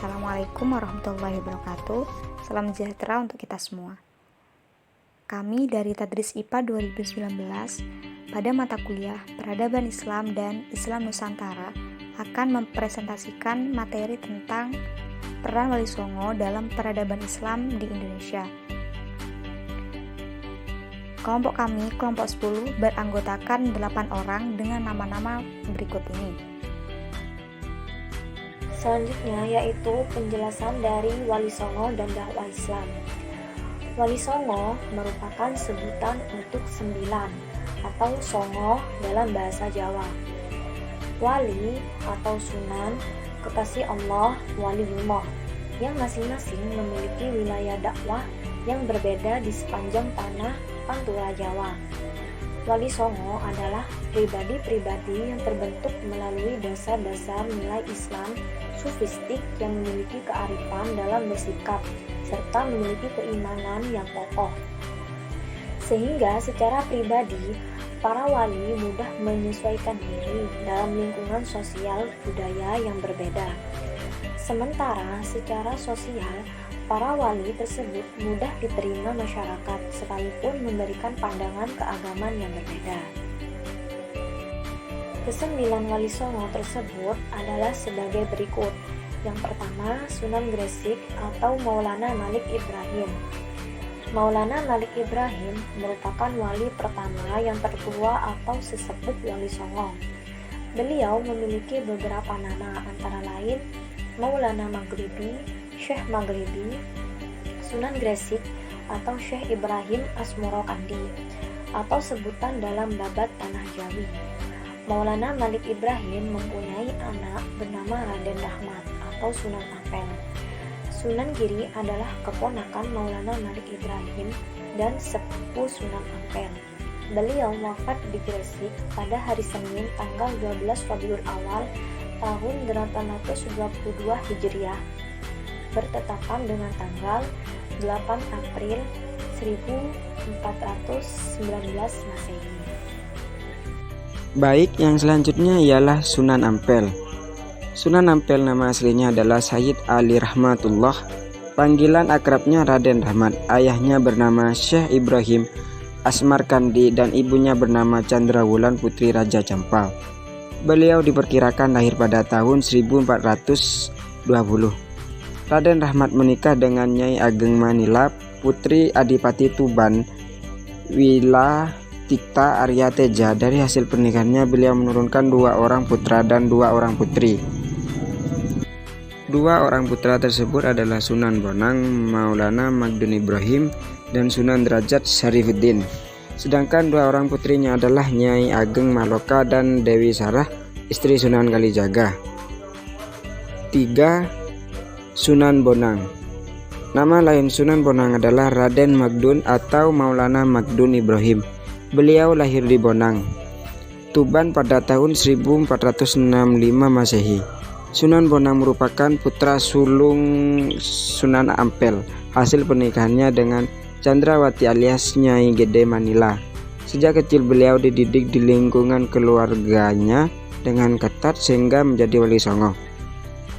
Assalamualaikum warahmatullahi wabarakatuh. Salam sejahtera untuk kita semua. Kami dari Tadris IPA 2019 pada mata kuliah Peradaban Islam dan Islam Nusantara akan mempresentasikan materi tentang peran Wali Songo dalam peradaban Islam di Indonesia. Kelompok kami, kelompok 10, beranggotakan 8 orang dengan nama-nama berikut ini. Selanjutnya yaitu penjelasan dari Wali Songo dan dakwah Islam. Wali Songo merupakan sebutan untuk 9 atau Songo dalam bahasa Jawa. Wali atau Sunan, kekasih Allah, Waliullah, yang masing-masing memiliki wilayah dakwah yang berbeda di sepanjang tanah Pantura Jawa. Wali Songo adalah pribadi-pribadi yang terbentuk melalui dasar-dasar nilai Islam sufistik yang memiliki kearifan dalam bersikap serta memiliki keimanan yang kokoh. Sehingga secara pribadi, para wali mudah menyesuaikan diri dalam lingkungan sosial budaya yang berbeda. Sementara secara sosial, para wali tersebut mudah diterima masyarakat sekalipun memberikan pandangan keagamaan yang berbeda. Kesembilan Wali Songo tersebut adalah sebagai berikut. Yang pertama, Sunan Gresik atau Maulana Malik Ibrahim. Maulana Malik Ibrahim merupakan wali pertama yang tertua atau sesepuh Wali Songo. Beliau memiliki beberapa nama antara lain Maulana Maghribi, Syekh Maghribi, Sunan Gresik atau Syekh Ibrahim Asmorokandi atau sebutan dalam babat Tanah Jawi. Maulana Malik Ibrahim mempunyai anak bernama Raden Rahmat atau Sunan Ampel. Sunan Giri adalah keponakan Maulana Malik Ibrahim dan sepupu Sunan Ampel. Beliau wafat di Gresik pada hari Senin tanggal 12 Rabiul Awal tahun 822 Hijriah bertepatan dengan tanggal 8 April 1419 Masehi. Baik, yang selanjutnya ialah Sunan Ampel. Sunan Ampel nama aslinya adalah Sayyid Ali Rahmatullah. Panggilan akrabnya Raden Rahmat. Ayahnya bernama Syekh Ibrahim Asmarkandi dan ibunya bernama Chandrawulan Putri Raja Campal. Beliau diperkirakan lahir pada tahun 1420. Raden Rahmat menikah dengan Nyai Ageng Manila, Putri Adipati Tuban, Wila Tikta Arya Teja. Dari hasil pernikahannya beliau menurunkan 2 orang putra dan 2 orang putri. 2 orang putra tersebut adalah Sunan Bonang, Maulana Magdun Ibrahim, dan Sunan Derajat Syarifuddin. Sedangkan 2 orang putrinya adalah Nyai Ageng Maloka dan Dewi Sarah, istri Sunan Kalijaga. 3. Sunan Bonang. Nama lain Sunan Bonang adalah Raden Magdun atau Maulana Magdun Ibrahim. Beliau lahir di Bonang, Tuban pada tahun 1465 Masehi. Sunan Bonang merupakan putra sulung Sunan Ampel. Hasil pernikahannya dengan Chandrawati alias Nyai Gede Manila. Sejak kecil beliau dididik di lingkungan keluarganya dengan ketat sehingga menjadi Wali Songo.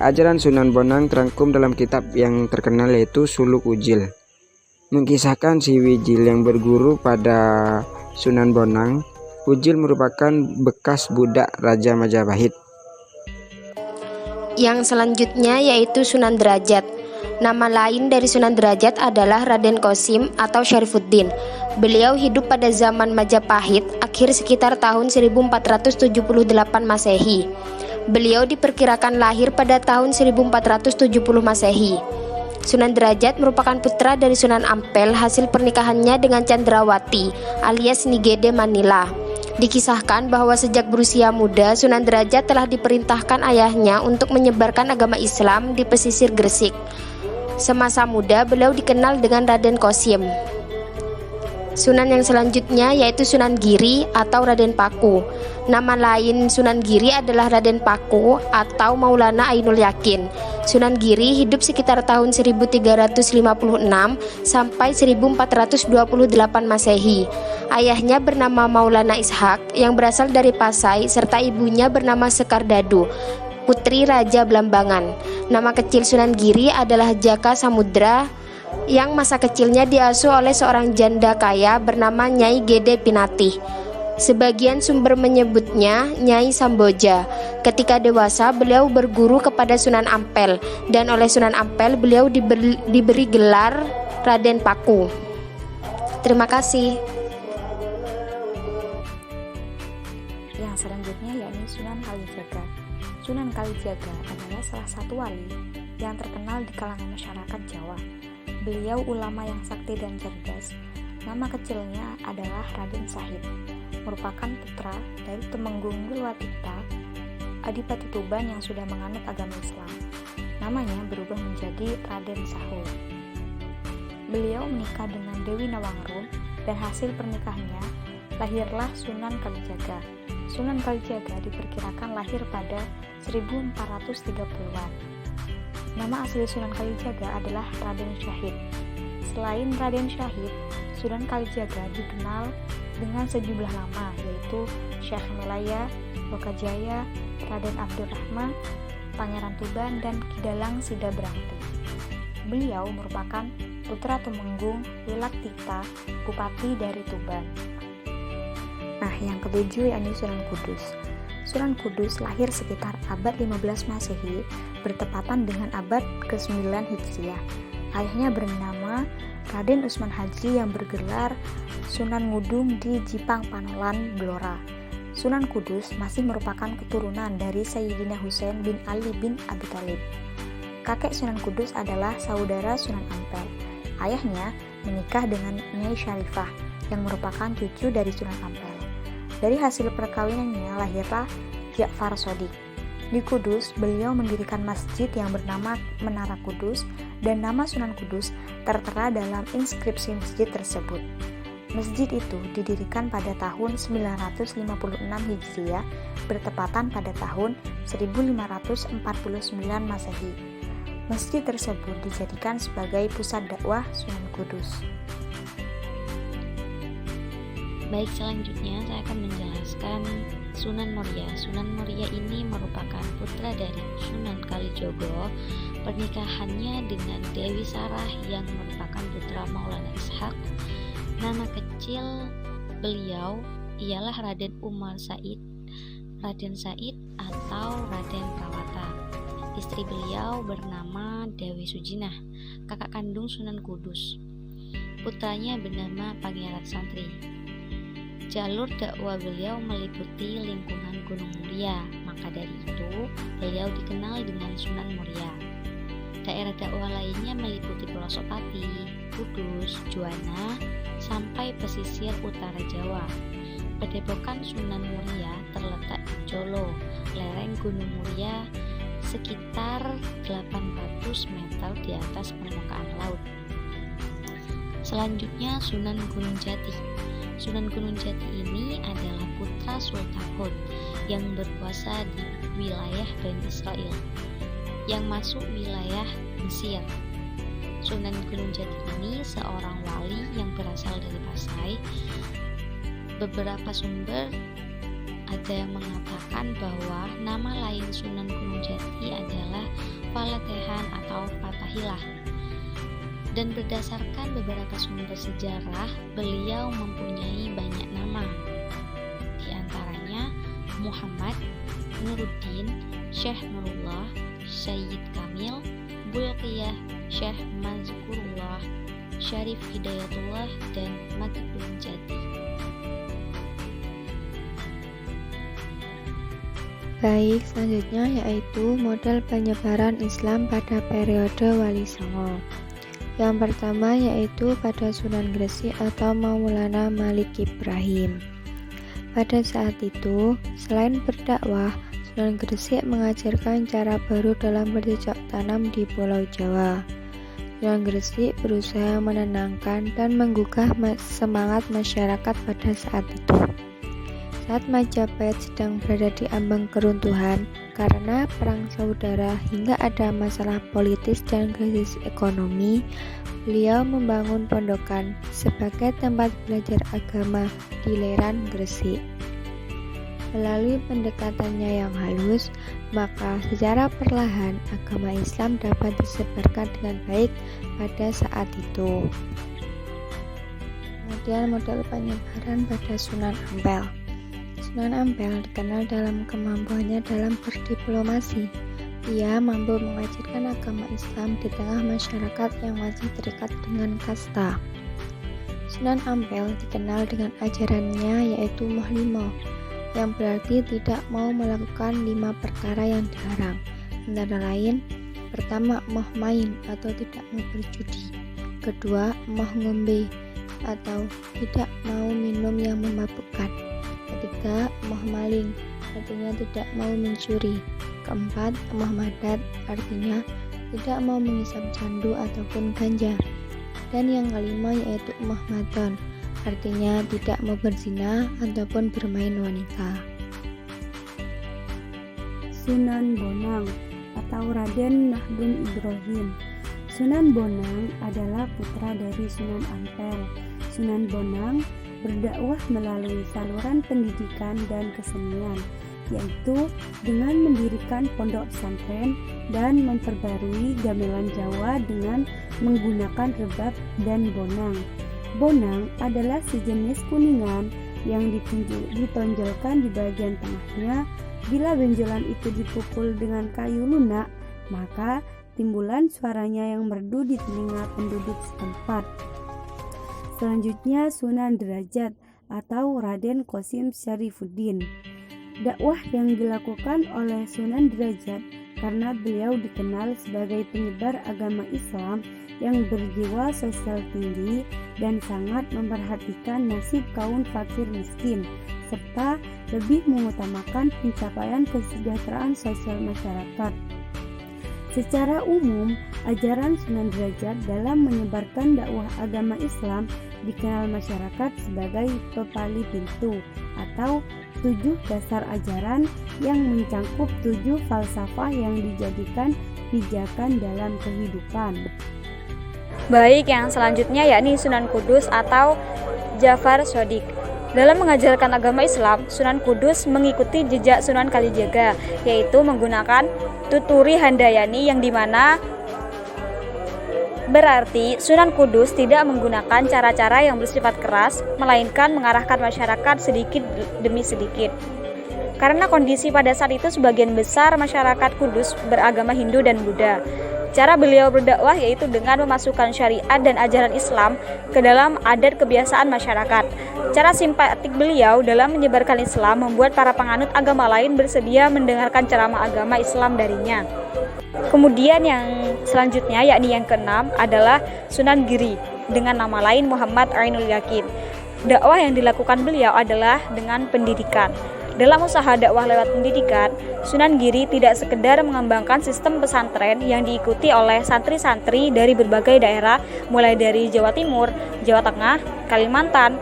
Ajaran Sunan Bonang terangkum dalam kitab yang terkenal yaitu Suluk Ujil. Mengisahkan si Wijil yang berguru pada Sunan Bonang. Ujil merupakan bekas budak Raja Majapahit. Yang selanjutnya yaitu Sunan Derajat. Nama lain dari Sunan Derajat adalah Raden Qasim atau Syarifuddin. Beliau hidup pada zaman Majapahit akhir sekitar tahun 1478 Masehi. Beliau diperkirakan lahir pada tahun 1470 Masehi. Sunan Derajat merupakan putra dari Sunan Ampel hasil pernikahannya dengan Chandrawati alias Nigede Manila. Dikisahkan bahwa sejak berusia muda Sunan Derajat telah diperintahkan ayahnya untuk menyebarkan agama Islam di pesisir Gresik. Semasa muda beliau dikenal dengan Raden Qasim. Sunan yang selanjutnya yaitu Sunan Giri atau Raden Paku. Nama lain Sunan Giri adalah Raden Paku atau Maulana Ainul Yakin. Sunan Giri hidup sekitar tahun 1356 sampai 1428 Masehi. Ayahnya bernama Maulana Ishak yang berasal dari Pasai serta ibunya bernama Sekardadu, putri Raja Blambangan. Nama kecil Sunan Giri adalah Jaka Samudra yang masa kecilnya diasuh oleh seorang janda kaya bernama Nyai Gede Pinatih. Sebagian sumber menyebutnya Nyai Samboja. Ketika dewasa, beliau berguru kepada Sunan Ampel, dan oleh Sunan Ampel beliau diberi gelar Raden Paku. Terima kasih. Yang selanjutnya yakni Sunan Kalijaga. Sunan Kalijaga adalah salah satu wali yang terkenal di kalangan masyarakat Jawa. Beliau ulama yang sakti dan cerdas. Nama kecilnya adalah Raden Sahid, merupakan putra dari Temenggung Wilwatikta, Adipati Tuban yang sudah menganut agama Islam. Namanya berubah menjadi Raden Sahul. Beliau menikah dengan Dewi Nawangrum dan hasil pernikahannya lahirlah Sunan Kalijaga. Sunan Kalijaga diperkirakan lahir pada 1430-an. Nama asli Sunan Kalijaga adalah Raden Syahid. Selain Raden Syahid, Sunan Kalijaga dikenal dengan sejumlah nama, yaitu Syekh Melaya, Lokajaya, Raden Abdurrahman, Pangeran Tuban, dan Kidalang Sidabrangti. Beliau merupakan putra Temenggung Wilwatikta, Bupati dari Tuban. Nah, yang ketujuh yakni Sunan Kudus. Sunan Kudus lahir sekitar abad 15 Masehi, bertepatan dengan abad ke-9 Hijriah. Ayahnya bernama Raden Usman Haji yang bergelar Sunan Ngudung di Jipang Panolan, Blora. Sunan Kudus masih merupakan keturunan dari Sayyidina Husain bin Ali bin Abi Thalib. Kakek Sunan Kudus adalah saudara Sunan Ampel. Ayahnya menikah dengan Nyai Syarifah yang merupakan cucu dari Sunan Ampel. Dari hasil perkawinannya lahirlah Ja'far Shodiq. Di Kudus, beliau mendirikan masjid yang bernama Menara Kudus, dan nama Sunan Kudus tertera dalam inskripsi masjid tersebut. Masjid itu didirikan pada tahun 956 Hijriah, bertepatan pada tahun 1549 Masehi. Masjid tersebut dijadikan sebagai pusat dakwah Sunan Kudus. Baik, selanjutnya saya akan menjelaskan Sunan Muria. Sunan Muria ini merupakan putra dari Sunan Kalijogo. Pernikahannya dengan Dewi Sarah yang merupakan putra Maulana Ishaq. Nama kecil beliau ialah Raden Umar Said, Raden Said atau Raden Kawata. Istri beliau bernama Dewi Sujinah, kakak kandung Sunan Kudus. Putranya bernama Pangeran Santri. Jalur dakwah beliau meliputi lingkungan Gunung Muria, maka dari itu beliau dikenal dengan Sunan Muria. Daerah dakwah lainnya meliputi Pelosok Pati, Kudus, Juwana, sampai pesisir utara Jawa. Padepokan Sunan Muria terletak di Jolo, lereng Gunung Muria, sekitar 800 meter di atas permukaan laut. Selanjutnya Sunan Gunung Jati. Sunan Gunung Jati ini adalah putra Sultan Hud yang berkuasa di wilayah Bani Israel yang masuk wilayah Mesir. Sunan Gunung Jati ini seorang wali yang berasal dari Pasai. Beberapa sumber ada yang mengatakan bahwa nama lain Sunan Gunung Jati adalah Falatehan atau Fatahillah. Dan berdasarkan beberapa sumber sejarah, beliau mempunyai banyak nama. Di antaranya Muhammad, Nuruddin, Syekh Nurullah, Sayyid Kamil, Bulqiyah, Syekh Mazkurullah, Syarif Hidayatullah, dan Makdum Jati. Baik, selanjutnya yaitu model penyebaran Islam pada periode Wali Songo. Yang pertama yaitu pada Sunan Gresik atau Maulana Malik Ibrahim. Pada saat itu, selain berdakwah, Sunan Gresik mengajarkan cara baru dalam bercocok tanam di Pulau Jawa. Sunan Gresik berusaha menenangkan dan menggugah semangat masyarakat pada saat itu. Saat Majapahit sedang berada di ambang keruntuhan karena perang saudara hingga ada masalah politis dan krisis ekonomi, beliau membangun pondokan sebagai tempat belajar agama di Leran, Gresik. Melalui pendekatannya yang halus, maka secara perlahan agama Islam dapat disebarkan dengan baik pada saat itu. Kemudian model penyebaran pada Sunan Ampel. Sunan Ampel dikenal dalam kemampuannya dalam berdiplomasi. Ia mampu mengajarkan agama Islam di tengah masyarakat yang masih terikat dengan kasta. Sunan Ampel dikenal dengan ajarannya yaitu Moh-Limo, yang berarti tidak mau melakukan 5 perkara yang dilarang. Antara lain, pertama, moh main atau tidak mau berjudi. Kedua, moh ngombe atau tidak mau minum yang memabukkan. Ketiga, moh maling, artinya tidak mau mencuri. Keempat, moh madat, artinya tidak mau mengisap candu ataupun ganja. Dan yang kelima yaitu moh madon, artinya tidak mau berzina ataupun bermain wanita. Sunan Bonang atau Raden Nahdun Ibrahim. Sunan Bonang adalah putra dari Sunan Ampel. Sunan Bonang berdakwah melalui saluran pendidikan dan kesenian, yaitu dengan mendirikan pondok pesantren dan memperbarui gamelan Jawa dengan menggunakan rebab dan bonang. Bonang adalah sejenis kuningan yang ditonjolkan di bagian tengahnya. Bila benjolan itu dipukul dengan kayu lunak, maka timbulan suaranya yang merdu di telinga penduduk setempat. Selanjutnya Sunan Derajat atau Raden Qasim Syarifuddin. Dakwah yang dilakukan oleh Sunan Derajat karena beliau dikenal sebagai penyebar agama Islam yang berjiwa sosial tinggi dan sangat memperhatikan nasib kaum fakir miskin, serta lebih mengutamakan pencapaian kesejahteraan sosial masyarakat. Secara umum, ajaran Sunan Derajat dalam menyebarkan dakwah agama Islam dikenal masyarakat sebagai pepali pintu atau 7 dasar ajaran yang mencangkup 7 falsafah yang dijadikan pijakan dalam kehidupan. Baik, yang selanjutnya yakni Sunan Kudus atau Ja'far Shadiq. Dalam mengajarkan agama Islam, Sunan Kudus mengikuti jejak Sunan Kalijaga, yaitu menggunakan tuturi handayani yang dimana berarti Sunan Kudus tidak menggunakan cara-cara yang bersifat keras, melainkan mengarahkan masyarakat sedikit demi sedikit. Karena kondisi pada saat itu sebagian besar masyarakat Kudus beragama Hindu dan Buddha. Cara beliau berdakwah yaitu dengan memasukkan syariat dan ajaran Islam ke dalam adat kebiasaan masyarakat. Cara simpatik beliau dalam menyebarkan Islam membuat para penganut agama lain bersedia mendengarkan ceramah agama Islam darinya. Kemudian yang selanjutnya yakni yang keenam adalah Sunan Giri dengan nama lain Muhammad Ainul Yakin. Dakwah yang dilakukan beliau adalah dengan pendidikan. Dalam usaha dakwah lewat pendidikan, Sunan Giri tidak sekedar mengembangkan sistem pesantren yang diikuti oleh santri-santri dari berbagai daerah mulai dari Jawa Timur, Jawa Tengah, Kalimantan,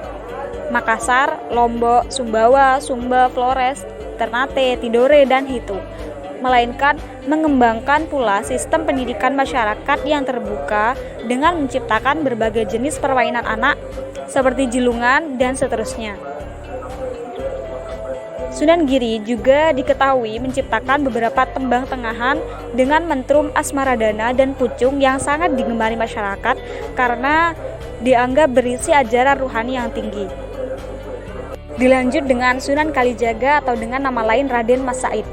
Makassar, Lombok, Sumbawa, Sumba, Flores, Ternate, Tidore, dan Hitu, melainkan mengembangkan pula sistem pendidikan masyarakat yang terbuka dengan menciptakan berbagai jenis permainan anak seperti jelungan dan seterusnya. Sunan Giri juga diketahui menciptakan beberapa tembang tengahan dengan mentrum Asmaradana dan Pucung yang sangat digemari masyarakat karena dianggap berisi ajaran ruhani yang tinggi. Dilanjut dengan Sunan Kalijaga atau dengan nama lain Raden Mas Said,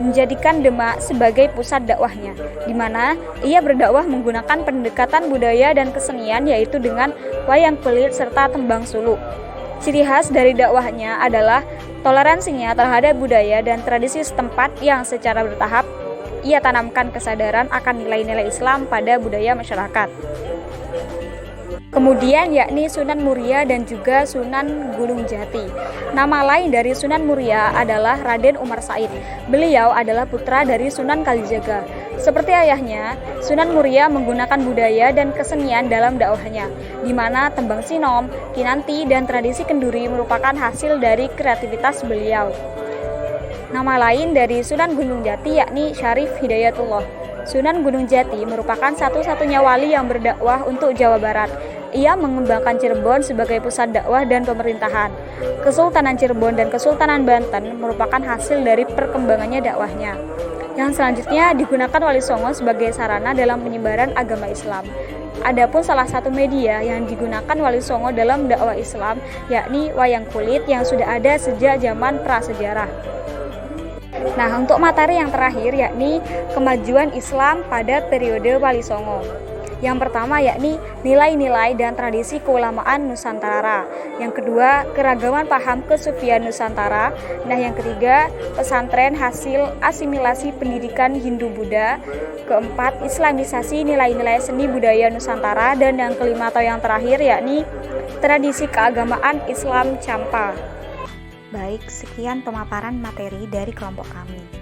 menjadikan Demak sebagai pusat dakwahnya, di mana ia berdakwah menggunakan pendekatan budaya dan kesenian yaitu dengan wayang kulit serta tembang suluk. Ciri khas dari dakwahnya adalah toleransinya terhadap budaya dan tradisi setempat yang secara bertahap ia tanamkan kesadaran akan nilai-nilai Islam pada budaya masyarakat. Kemudian yakni Sunan Muria dan juga Sunan Gunung Jati. Nama lain dari Sunan Muria adalah Raden Umar Said. Beliau adalah putra dari Sunan Kalijaga. Seperti ayahnya, Sunan Muria menggunakan budaya dan kesenian dalam dakwahnya, di mana tembang sinom, kinanti, dan tradisi kenduri merupakan hasil dari kreativitas beliau. Nama lain dari Sunan Gunung Jati yakni Syarif Hidayatullah. Sunan Gunung Jati merupakan satu-satunya wali yang berdakwah untuk Jawa Barat. Ia mengembangkan Cirebon sebagai pusat dakwah dan pemerintahan. Kesultanan Cirebon dan Kesultanan Banten merupakan hasil dari perkembangannya dakwahnya. Yang selanjutnya digunakan Wali Songo sebagai sarana dalam penyebaran agama Islam. Adapun salah satu media yang digunakan Wali Songo dalam dakwah Islam yakni wayang kulit yang sudah ada sejak zaman prasejarah. Nah, untuk materi yang terakhir yakni kemajuan Islam pada periode Wali Songo. Yang pertama yakni nilai-nilai dan tradisi keulamaan Nusantara. Yang kedua, keragaman paham kesufian Nusantara. Nah, yang ketiga, pesantren hasil asimilasi pendidikan Hindu-Buddha. Keempat, islamisasi nilai-nilai seni budaya Nusantara. Dan yang kelima atau yang terakhir yakni tradisi keagamaan Islam Campa. Baik, sekian pemaparan materi dari kelompok kami.